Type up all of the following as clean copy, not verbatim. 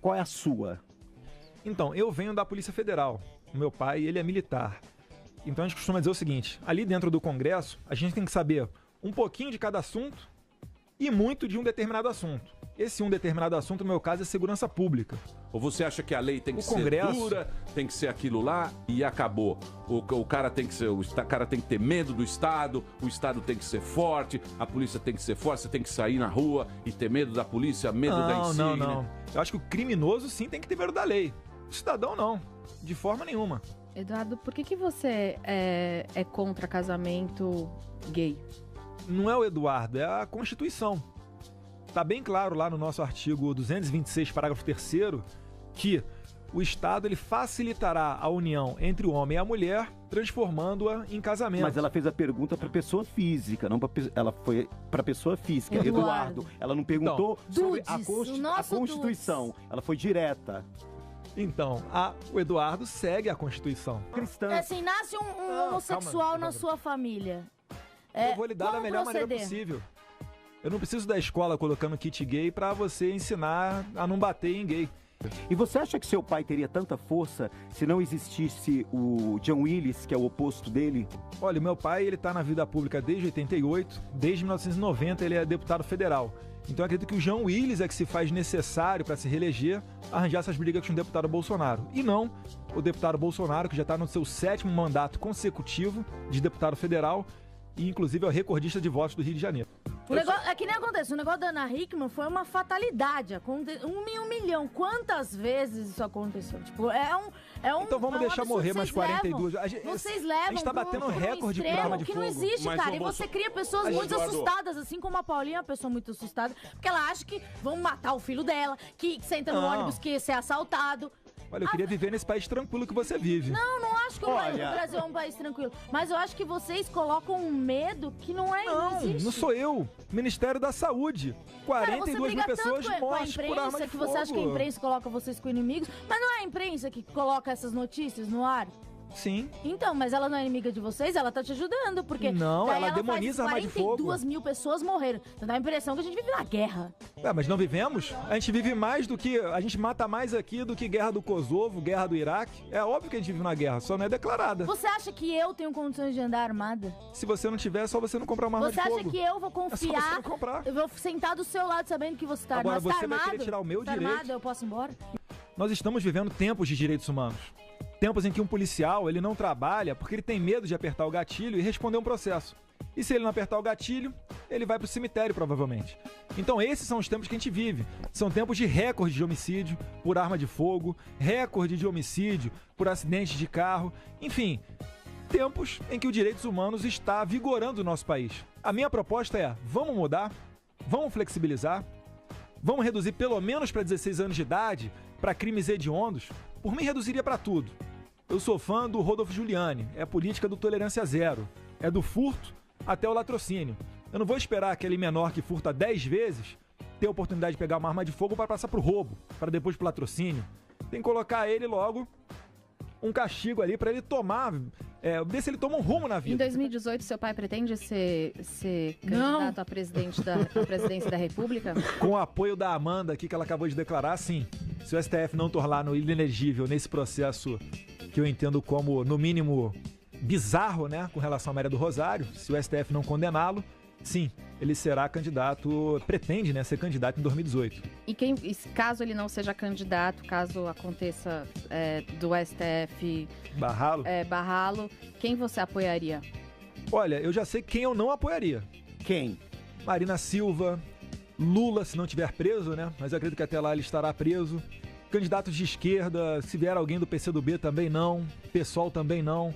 Qual é a sua? Então, eu venho da Polícia Federal. O meu pai, ele é militar. Então a gente costuma dizer o seguinte, ali dentro do Congresso, a gente tem que saber um pouquinho de cada assunto e muito de um determinado assunto. Esse um determinado assunto, no meu caso, é segurança pública. Ou você acha que a lei tem que ser Congresso... dura, tem que ser aquilo lá e acabou? O cara tem que ser, o cara tem que ter medo do Estado, o Estado tem que ser forte, a polícia tem que ser forte, você tem que sair na rua e ter medo da polícia, medo da insígnia. Não. Eu acho que o criminoso sim tem que ter medo da lei. O cidadão não, de forma nenhuma. Eduardo, por que você é contra casamento gay? Não é o Eduardo, é a Constituição. Está bem claro lá no nosso artigo 226, parágrafo 3º, que o Estado ele facilitará a união entre o homem e a mulher, transformando-a em casamento. Mas ela fez a pergunta para pessoa física, não ela foi para pessoa física. Eduardo. Ela não perguntou sobre a Constituição. Ela foi direta. Então, o Eduardo segue a Constituição. Cristã. Assim, nasce um homossexual na sua família. Eu vou lhe dar da melhor maneira possível. Eu não preciso da escola colocando kit gay pra você ensinar a não bater em gay. E você acha que seu pai teria tanta força se não existisse o John Willis, que é o oposto dele? Olha, meu pai, ele tá na vida pública desde 88, desde 1990 ele é deputado federal. Então eu acredito que o John Willis é que se faz necessário para se reeleger, arranjar essas brigas com o deputado Bolsonaro. E não o deputado Bolsonaro, que já está no seu 7º mandato consecutivo de deputado federal e inclusive é o recordista de votos do Rio de Janeiro. É que nem acontece, o negócio da Ana Hickman foi uma fatalidade. 1 milhão. Quantas vezes isso aconteceu? Tipo, então vamos deixar morrer mais 42. Vocês levam. A gente tá batendo recorde por arma de fogo. fogo. Que não existe, cara. E você cria pessoas muito assustadas, assim como a Paulinha é uma pessoa muito assustada, porque ela acha que vão matar o filho dela, que você entra no ônibus, que ia ser assaltado. Olha, eu queria viver nesse país tranquilo que você vive. Não acho que o Brasil é um país tranquilo. Mas eu acho que vocês colocam um medo que não existe. Não sou eu. Ministério da Saúde. 42 mil pessoas mortas por arma de fogo. Você acha que a imprensa coloca vocês com inimigos? Mas não é a imprensa que coloca essas notícias no ar? Sim. Então, mas ela não é inimiga de vocês, ela tá te ajudando, porque... Não, ela demoniza a arma de fogo. 42 mil pessoas morreram. Então dá a impressão que a gente vive na guerra. Mas não vivemos? A gente vive mais do que... A gente mata mais aqui do que guerra do Kosovo, guerra do Iraque. É óbvio que a gente vive na guerra, só não é declarada. Você acha que eu tenho condições de andar armada? Se você não tiver, é só você não comprar uma arma de fogo. Você acha que eu vou confiar... É só você não comprar. Eu vou sentar do seu lado sabendo que você tá armado. Agora você vai querer tirar o meu direito. Armado, eu posso ir embora? Nós estamos vivendo tempos de direitos humanos. Tempos em que um policial, ele não trabalha porque ele tem medo de apertar o gatilho e responder um processo. E se ele não apertar o gatilho, ele vai pro cemitério, provavelmente. Então esses são os tempos que a gente vive. São tempos de recorde de homicídio por arma de fogo, recorde de homicídio por acidente de carro. Enfim, tempos em que os direitos humanos está vigorando o nosso país. A minha proposta é, vamos mudar, vamos flexibilizar, vamos reduzir pelo menos para 16 anos de idade, para crimes hediondos. Por mim, reduziria para tudo. Eu sou fã do Rodolfo Giuliani, é a política do tolerância zero. É do furto até o latrocínio. Eu não vou esperar aquele menor que furta 10 vezes ter a oportunidade de pegar uma arma de fogo para passar pro roubo, para depois pro latrocínio. Tem que colocar ele logo um castigo ali para ele tomar, ver se ele toma um rumo na vida. Em 2018, seu pai pretende ser candidato a presidência da República? Com o apoio da Amanda aqui, que ela acabou de declarar, sim. Se o STF não tornar no inelegível nesse processo que eu entendo como, no mínimo, bizarro, né, com relação à Maria do Rosário, se o STF não condená-lo, sim, ele será candidato, pretende, né, ser candidato em 2018. E caso ele não seja candidato, caso aconteça do STF barrá-lo, quem você apoiaria? Olha, eu já sei quem eu não apoiaria. Quem? Marina Silva, Lula, se não tiver preso, né, mas eu acredito que até lá ele estará preso. Candidatos de esquerda, se vier alguém do PCdoB também não, PSOL também não.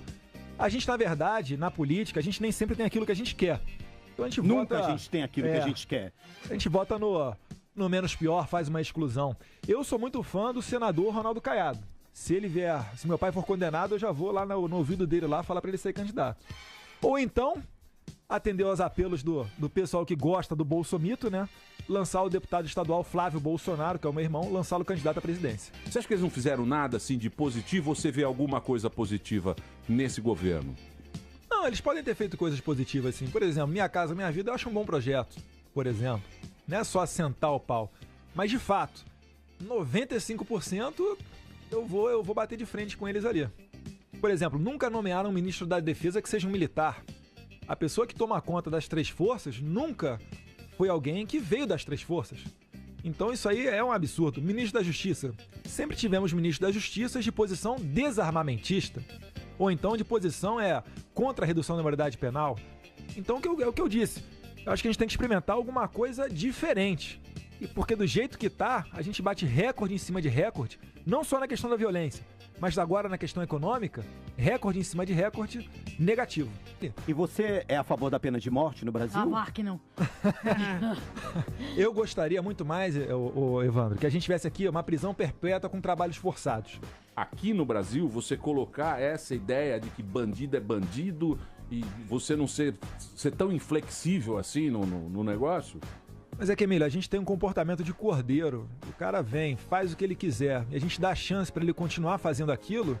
A gente, na verdade, na política, a gente nem sempre tem aquilo que a gente quer. Então a gente Nunca a gente tem aquilo que a gente quer. A gente vota no menos pior, faz uma exclusão. Eu sou muito fã do senador Ronaldo Caiado. Se meu pai for condenado, eu já vou lá no ouvido dele lá falar pra ele ser candidato. Ou então, atender aos apelos do pessoal que gosta do bolsomito, né? Lançar o deputado estadual Flávio Bolsonaro, que é o meu irmão, lançá-lo candidato à presidência. Você acha que eles não fizeram nada assim de positivo ou você vê alguma coisa positiva nesse governo? Não, eles podem ter feito coisas positivas, assim. Por exemplo, Minha Casa Minha Vida eu acho um bom projeto, por exemplo. Não é só assentar o pau. Mas, de fato, 95% eu vou bater de frente com eles ali. Por exemplo, nunca nomearam um ministro da Defesa que seja um militar. A pessoa que toma conta das 3 forças nunca foi alguém que veio das 3 forças. Então isso aí é um absurdo. Ministro da Justiça. Sempre tivemos ministros da Justiça de posição desarmamentista. Ou então de posição contra a redução da maioridade penal. Então é o que eu disse. Eu acho que a gente tem que experimentar alguma coisa diferente. E porque do jeito que tá, a gente bate recorde em cima de recorde, não só na questão da violência, mas agora na questão econômica, recorde em cima de recorde negativo. E você é a favor da pena de morte no Brasil? Que não. Eu gostaria muito mais, Evandro, que a gente tivesse aqui uma prisão perpétua com trabalhos forçados. Aqui no Brasil, você colocar essa ideia de que bandido é bandido e você não ser tão inflexível assim no negócio... Mas é que, Emílio, a gente tem um comportamento de cordeiro. O cara vem, faz o que ele quiser, e a gente dá chance pra ele continuar fazendo aquilo.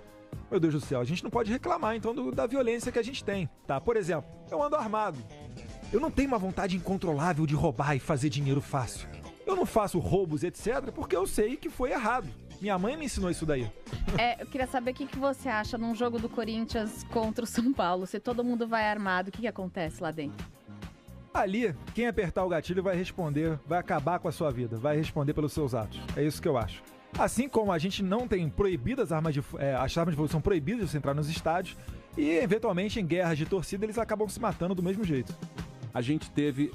Meu Deus do céu, a gente não pode reclamar, então, da violência que a gente tem, tá? Por exemplo, eu ando armado. Eu não tenho uma vontade incontrolável de roubar e fazer dinheiro fácil. Eu não faço roubos, etc., porque eu sei que foi errado. Minha mãe me ensinou isso daí. Eu queria saber o que você acha num jogo do Corinthians contra o São Paulo. Se todo mundo vai armado, o que acontece lá dentro? Ali, quem apertar o gatilho vai responder, vai acabar com a sua vida, vai responder pelos seus atos. É isso que eu acho. Assim como a gente não tem proibidas as armas de fogo são proibidas de você entrar nos estádios e, eventualmente, em guerras de torcida, eles acabam se matando do mesmo jeito. A gente teve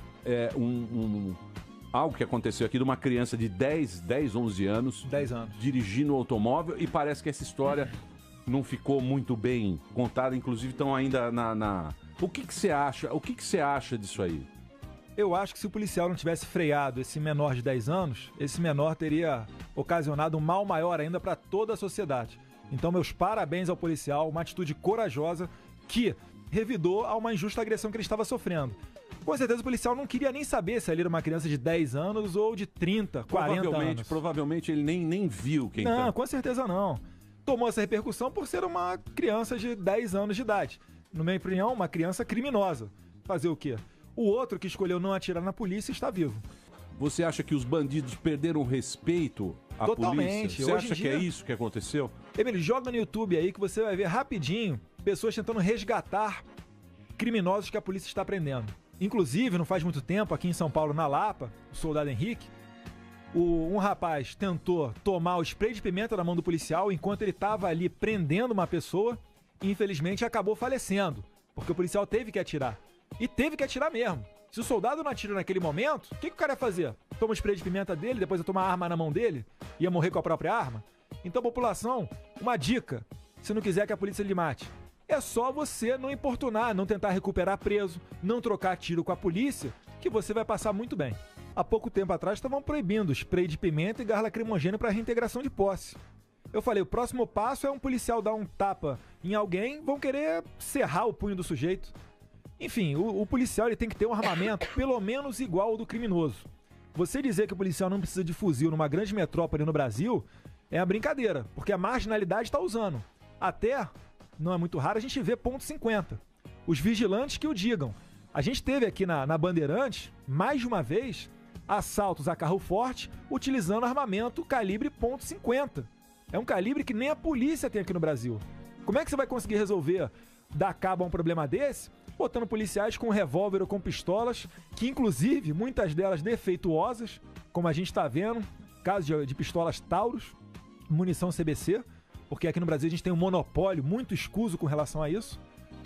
algo que aconteceu aqui de uma criança de 10, 11 anos. 10 anos. Dirigindo um automóvel e parece que essa história não ficou muito bem contada, inclusive estão ainda O que você acha? O que você acha disso aí? Eu acho que se o policial não tivesse freado esse menor de 10 anos, esse menor teria ocasionado um mal maior ainda para toda a sociedade. Então, meus parabéns ao policial, uma atitude corajosa que revidou a uma injusta agressão que ele estava sofrendo. Com certeza o policial não queria nem saber se ali era uma criança de 10 anos ou de 30, 40 anos. Provavelmente ele nem viu quem Não, com certeza não. Tomou essa repercussão por ser uma criança de 10 anos de idade. Na minha opinião, uma criança criminosa. Fazer o quê? O outro que escolheu não atirar na polícia está vivo. Você acha que os bandidos perderam respeito à polícia? Você acha que é isso que aconteceu? Emílio, joga no YouTube aí que você vai ver rapidinho pessoas tentando resgatar criminosos que a polícia está prendendo. Inclusive, não faz muito tempo, aqui em São Paulo, na Lapa, o soldado Henrique, um rapaz tentou tomar o spray de pimenta da mão do policial enquanto ele estava ali prendendo uma pessoa e, infelizmente, acabou falecendo, porque o policial teve que atirar. E teve que atirar mesmo. Se o soldado não atira naquele momento, o que o cara ia fazer? Toma o spray de pimenta dele, depois ia tomar a arma na mão dele? Ia morrer com a própria arma? Então, população, uma dica, se não quiser que a polícia lhe mate, é só você não importunar, não tentar recuperar preso, não trocar tiro com a polícia, que você vai passar muito bem. Há pouco tempo atrás estavam proibindo spray de pimenta e gás lacrimogêneo para reintegração de posse. Eu falei, o próximo passo é um policial dar um tapa em alguém, vão querer serrar o punho do sujeito. Enfim, o policial ele tem que ter um armamento pelo menos igual ao do criminoso. Você dizer que o policial não precisa de fuzil numa grande metrópole no Brasil é uma brincadeira, porque a marginalidade está usando. Até, não é muito raro, a gente vê .50. Os vigilantes que o digam. A gente teve aqui na Bandeirantes, mais de uma vez, assaltos a carro forte utilizando armamento calibre .50. É um calibre que nem a polícia tem aqui no Brasil. Como é que você vai conseguir resolver, dar cabo a um problema desse, botando policiais com revólver ou com pistolas, que inclusive, muitas delas defeituosas, como a gente está vendo, caso de pistolas Taurus, munição CBC, porque aqui no Brasil a gente tem um monopólio muito escuso com relação a isso.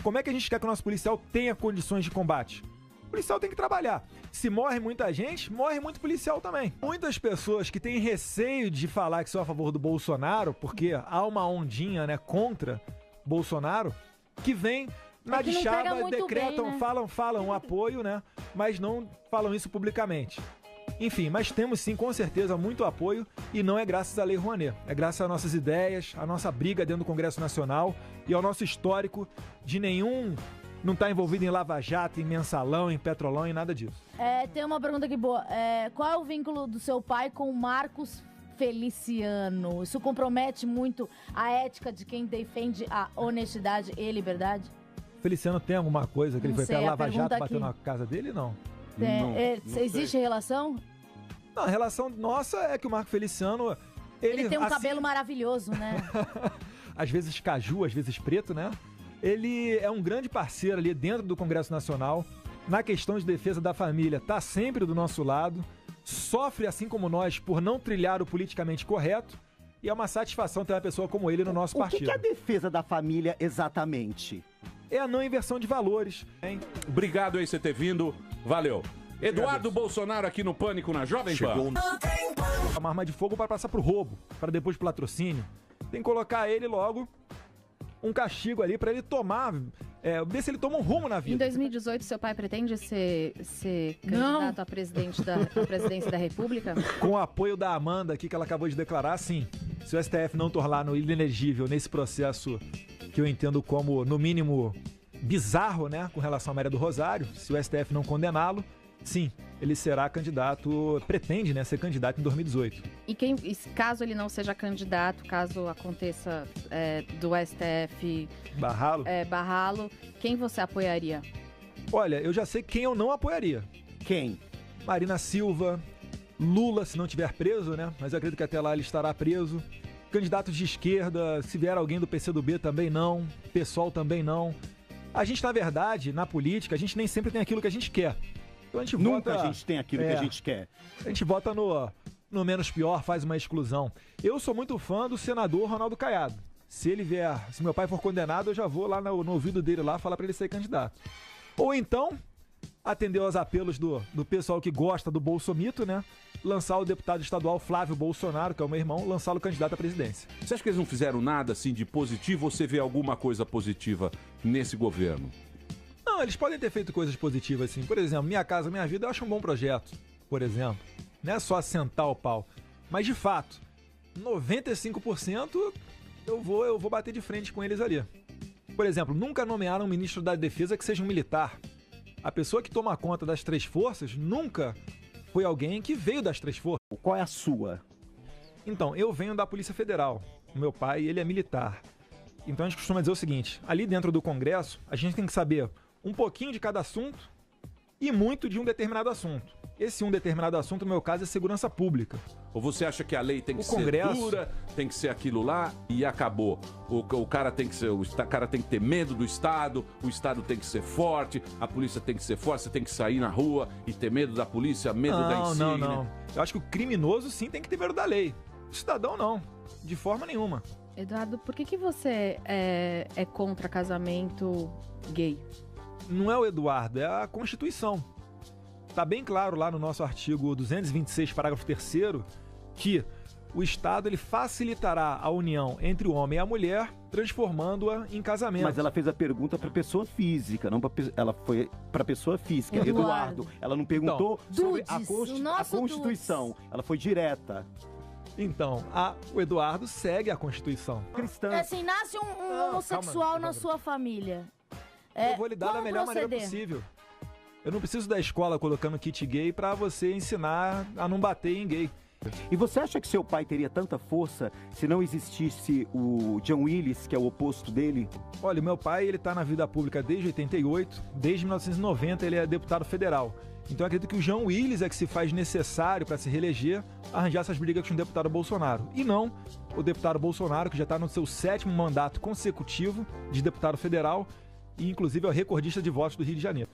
Como é que a gente quer que o nosso policial tenha condições de combate? O policial tem que trabalhar. Se morre muita gente, morre muito policial também. Muitas pessoas que têm receio de falar que são a favor do Bolsonaro, porque há uma ondinha, né, contra Bolsonaro, que vem na de chapa, decretam, bem, né? falam apoio, né, mas não falam isso publicamente. Enfim, mas temos sim, com certeza, muito apoio e não é graças à Lei Rouanet. É graças às nossas ideias, à nossa briga dentro do Congresso Nacional e ao nosso histórico de não estar envolvido em Lava Jato, em Mensalão, em Petrolão e nada disso. Tem uma pergunta aqui boa. Qual é o vínculo do seu pai com o Marcos Feliciano? Isso compromete muito a ética de quem defende a honestidade e liberdade? Feliciano tem alguma coisa que ele foi até a Lava Jato, bateu na casa dele, não? Existe relação? Não, a relação nossa é que o Marco Feliciano... Ele tem um cabelo maravilhoso, né? Às vezes caju, às vezes preto, né? Ele é um grande parceiro ali dentro do Congresso Nacional. Na questão de defesa da família, tá sempre do nosso lado. Sofre, assim como nós, por não trilhar o politicamente correto. E é uma satisfação ter uma pessoa como ele no nosso partido. O que é a defesa da família exatamente? É a não inversão de valores, hein? Obrigado aí por você ter vindo. Valeu. Eduardo Bolsonaro aqui no Pânico na Jovem Pan. Uma arma de fogo para passar pro roubo, para depois pro latrocínio. Tem que colocar ele logo um castigo ali para ele tomar, ver se ele toma um rumo na vida. Em 2018, seu pai pretende ser candidato a presidência da República? Com o apoio da Amanda aqui, que ela acabou de declarar, sim. Se o STF não torná-lo inelegível nesse processo que eu entendo como, no mínimo, bizarro, né, com relação à Maria do Rosário, se o STF não condená-lo, sim, ele será candidato, pretende, né, ser candidato em 2018. E caso ele não seja candidato, caso aconteça do STF barrá-lo, quem você apoiaria? Olha, eu já sei quem eu não apoiaria. Quem? Marina Silva, Lula, se não tiver preso, né, mas eu acredito que até lá ele estará preso. Candidatos de esquerda, se vier alguém do PCdoB também não, PSOL também não. A gente, na verdade, na política, a gente nem sempre tem aquilo que a gente quer. Então a gente Nunca a gente tem aquilo que a gente quer. A gente vota no menos pior, faz uma exclusão. Eu sou muito fã do senador Ronaldo Caiado. Se meu pai for condenado, eu já vou lá no ouvido dele lá falar pra ele ser candidato. Ou então, atender aos apelos do pessoal que gosta do bolsomito, né? Lançar o deputado estadual Flávio Bolsonaro, que é o meu irmão, lançá-lo candidato à presidência. Você acha que eles não fizeram nada assim de positivo ou você vê alguma coisa positiva nesse governo? Não, eles podem ter feito coisas positivas, assim. Por exemplo, Minha Casa Minha Vida eu acho um bom projeto, por exemplo. Não é só assentar o pau. Mas, de fato, 95% eu vou bater de frente com eles ali. Por exemplo, nunca nomearam um ministro da Defesa que seja um militar. A pessoa que toma conta das 3 forças nunca foi alguém que veio das 3 forças. Qual é a sua? Então, eu venho da Polícia Federal. O meu pai, ele é militar. Então a gente costuma dizer o seguinte, ali dentro do Congresso, a gente tem que saber um pouquinho de cada assunto e muito de um determinado assunto. Esse um determinado assunto, no meu caso, é segurança pública. Ou você acha que a lei tem que ser dura, tem que ser aquilo lá e acabou? O cara tem que ter medo do Estado, o Estado tem que ser forte, a polícia tem que ser forte, você tem que sair na rua e ter medo da polícia, medo da insígnia. Não. Eu acho que o criminoso sim tem que ter medo da lei. O cidadão não, de forma nenhuma. Eduardo, por que você é contra casamento gay? Não é o Eduardo, é a Constituição. Está bem claro lá no nosso artigo 226, parágrafo 3º, que o Estado ele facilitará a união entre o homem e a mulher, transformando-a em casamento. Mas ela fez a pergunta para pessoa física, não ela foi para pessoa física. Eduardo. Ela não perguntou sobre a Constituição. Ela foi direta. Então, o Eduardo segue a Constituição. Cristã. Assim, nasce um homossexual na sua família. Eu vou lidar da melhor maneira possível. Eu não preciso da escola colocando kit gay pra você ensinar a não bater em gay. E você acha que seu pai teria tanta força se não existisse o John Willis, que é o oposto dele? Olha, meu pai, ele tá na vida pública desde 88, desde 1990 ele é deputado federal. Então eu acredito que o John Willis é que se faz necessário para se reeleger, arranjar essas brigas com o deputado Bolsonaro. E não o deputado Bolsonaro, que já está no seu 7º mandato consecutivo de deputado federal e inclusive é o recordista de votos do Rio de Janeiro.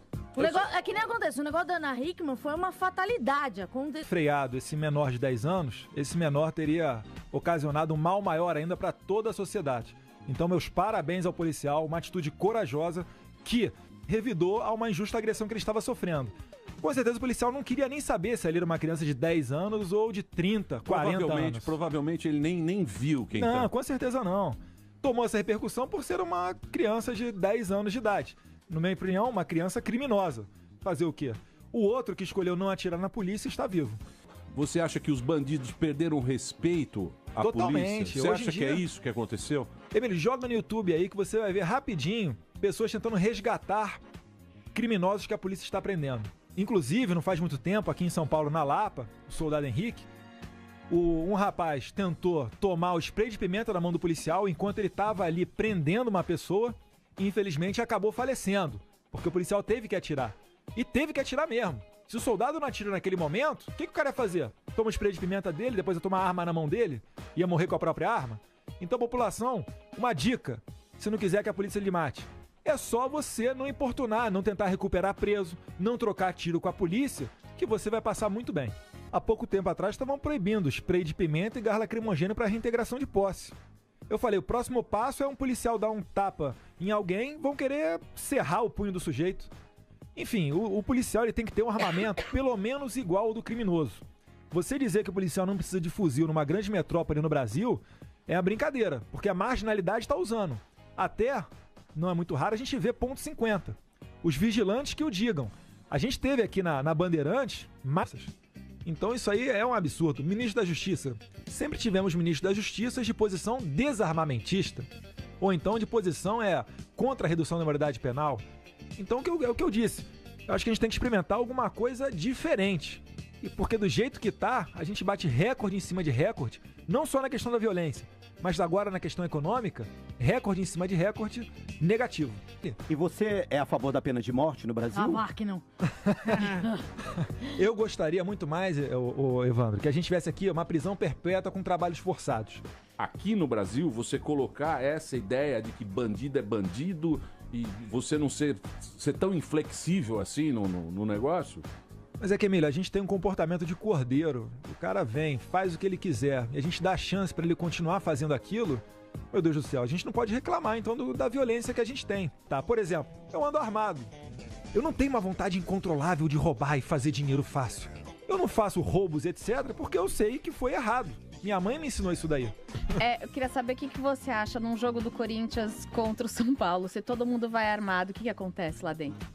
É que nem acontece, o negócio da Ana Hickman foi uma fatalidade. Freado esse menor de 10 anos, esse menor teria ocasionado um mal maior ainda para toda a sociedade. Então meus parabéns ao policial, uma atitude corajosa que revidou a uma injusta agressão que ele estava sofrendo. Com certeza o policial não queria nem saber se ele era uma criança de 10 anos ou de 30, 40 anos. Provavelmente ele nem viu quem Não, com certeza não. Tomou essa repercussão por ser uma criança de 10 anos de idade. Na minha opinião, uma criança criminosa. Fazer o quê? O outro que escolheu não atirar na polícia está vivo. Você acha que os bandidos perderam respeito à Totalmente. polícia? Você acha que é isso que aconteceu? Emílio, joga no YouTube aí que você vai ver rapidinho pessoas tentando resgatar criminosos que a polícia está prendendo. Inclusive, não faz muito tempo, aqui em São Paulo, na Lapa, o soldado Henrique, um rapaz tentou tomar o spray de pimenta da mão do policial enquanto ele estava ali prendendo uma pessoa e, infelizmente, acabou falecendo, porque o policial teve que atirar. E teve que atirar mesmo. Se o soldado não atira naquele momento, o que o cara ia fazer? Toma o spray de pimenta dele, depois ia tomar a arma na mão dele? Ia morrer com a própria arma? Então, população, uma dica, se não quiser que a polícia lhe mate, é só você não importunar, não tentar recuperar preso, não trocar tiro com a polícia, que você vai passar muito bem. Há pouco tempo atrás estavam proibindo spray de pimenta e gás lacrimogêneo para reintegração de posse. Eu falei, o próximo passo é um policial dar um tapa em alguém, vão querer serrar o punho do sujeito. Enfim, o policial ele tem que ter um armamento pelo menos igual ao do criminoso. Você dizer que o policial não precisa de fuzil numa grande metrópole no Brasil é uma brincadeira, porque a marginalidade está usando. Até, não é muito raro, a gente vê .50. Os vigilantes que o digam. A gente teve aqui na Bandeirantes massas. Então isso aí é um absurdo. Ministro da Justiça. Sempre tivemos ministros da Justiça de posição desarmamentista. Ou então de posição contra a redução da maioridade penal. Então é o que eu disse. Eu acho que a gente tem que experimentar alguma coisa diferente. E porque do jeito que tá, a gente bate recorde em cima de recorde, não só na questão da violência, mas agora na questão econômica, recorde em cima de recorde negativo. E você é a favor da pena de morte no Brasil? Ah, que não. Eu gostaria muito mais, Evandro, que a gente tivesse aqui uma prisão perpétua com trabalhos forçados. Aqui no Brasil, você colocar essa ideia de que bandido é bandido e você não ser tão inflexível assim no negócio... Mas é que, Emílio, a gente tem um comportamento de cordeiro. O cara vem, faz o que ele quiser, e a gente dá chance pra ele continuar fazendo aquilo. Meu Deus do céu, a gente não pode reclamar, então, da violência que a gente tem, tá? Por exemplo, eu ando armado. Eu não tenho uma vontade incontrolável de roubar e fazer dinheiro fácil. Eu não faço roubos, etc., porque eu sei que foi errado. Minha mãe me ensinou isso daí. Eu queria saber o que você acha num jogo do Corinthians contra o São Paulo. Se todo mundo vai armado, o que acontece lá dentro?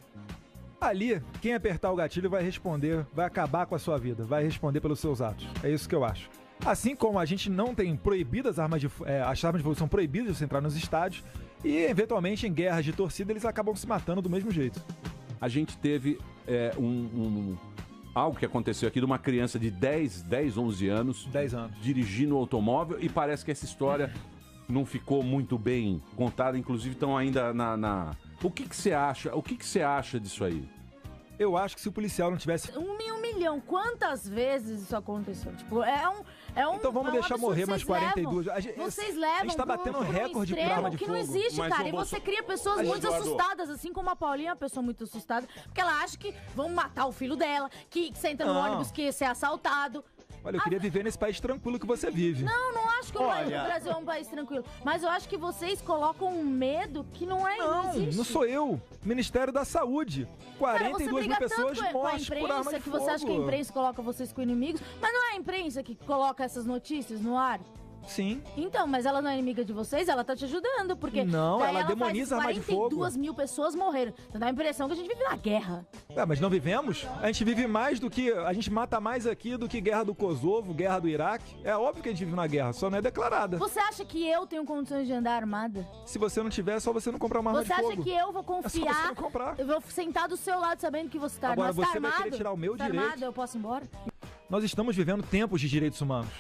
Ali, quem apertar o gatilho vai responder, vai acabar com a sua vida, vai responder pelos seus atos. É isso que eu acho. Assim como a gente não tem proibidas as armas de fogo são proibidas de você entrar nos estádios e, eventualmente, em guerras de torcida, eles acabam se matando do mesmo jeito. A gente teve algo que aconteceu aqui de uma criança de 10, 11 anos. 10 anos. Dirigindo o automóvel e parece que essa história não ficou muito bem contada, inclusive estão ainda O que você acha? O que você acha disso aí? Eu acho que se o policial não tivesse... Um milhão. Quantas vezes isso aconteceu? Tipo, Então vamos deixar morrer mais 42. Vocês levam. A gente tá batendo recorde por arma de que fogo. não existe, Mas, cara. E você cria pessoas muito assustadas, assim como a Paulinha é uma pessoa muito assustada, porque ela acha que vão matar o filho dela, que senta no ônibus, que ia ser assaltado. Olha, eu queria viver nesse país tranquilo que você vive. Não acho que o Brasil é um país tranquilo. Mas eu acho que vocês colocam um medo que não existe. Não sou eu. Ministério da Saúde. 42 mil pessoas mortas por arma de fogo. Você acha que a imprensa coloca vocês com inimigos? Mas não é a imprensa que coloca essas notícias no ar? Sim. Então, mas ela não é inimiga de vocês, ela tá te ajudando, porque... Não, ela demoniza a arma de fogo. 42 mil pessoas morreram. Então dá a impressão que a gente vive na guerra. Mas não vivemos? A gente vive mais do que... A gente mata mais aqui do que guerra do Kosovo, guerra do Iraque. É óbvio que a gente vive na guerra, só não é declarada. Você acha que eu tenho condições de andar armada? Se você não tiver, é só você não comprar uma arma de fogo. Você acha que eu vou confiar... É só você não comprar. Eu vou sentar do seu lado sabendo que você tá armado. Agora você vai querer tirar o meu direito. Armado, eu posso ir embora? Nós estamos vivendo tempos de direitos humanos.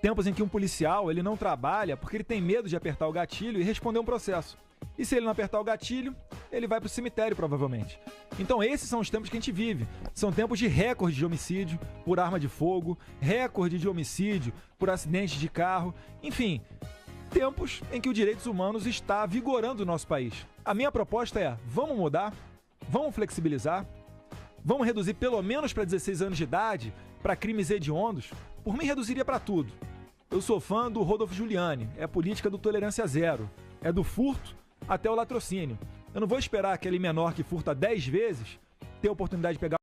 Tempos em que um policial ele não trabalha porque ele tem medo de apertar o gatilho e responder um processo. E se ele não apertar o gatilho, ele vai pro cemitério, provavelmente. Então esses são os tempos que a gente vive. São tempos de recorde de homicídio por arma de fogo, recorde de homicídio por acidente de carro. Enfim, tempos em que os direitos humanos está vigorando o nosso país. A minha proposta é, vamos mudar? Vamos flexibilizar? Vamos reduzir pelo menos para 16 anos de idade, para crimes hediondos? Por mim, reduziria para tudo. Eu sou fã do Rodolfo Giuliani, é a política do tolerância zero. É do furto até o latrocínio. Eu não vou esperar aquele menor que furta 10 vezes ter a oportunidade de pegar